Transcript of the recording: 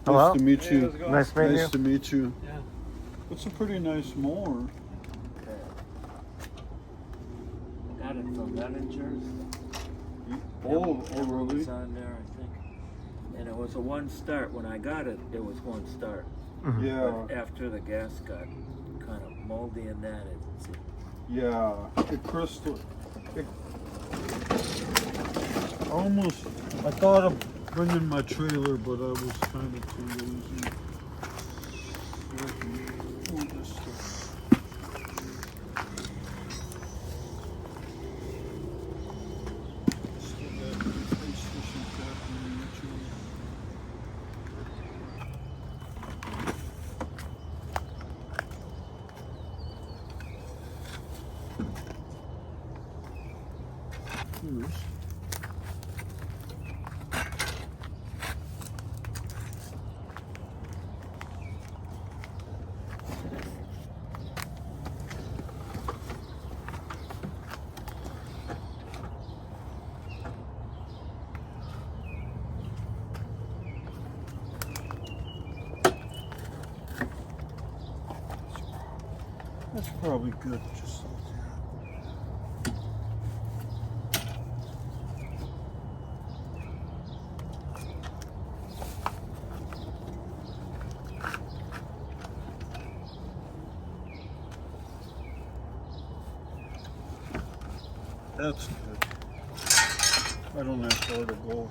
Hello. Nice to meet you. how's it going? Nice meeting you. Nice to meet you. Yeah. It's a pretty nice mower. Got it from Menninger's. Oh, Emma really? was on there, I think. And it was a one start. When I got it, it was one start. Yeah, But after the gas got kind of moldy in that, yeah. It crystal. It almost. I thought of bringing my trailer, but I was kind of too lazy. So I can pull this stuff. Still got ice fishing cap in the trailer. First. That's probably good, just like that. That's good. I don't have far to go.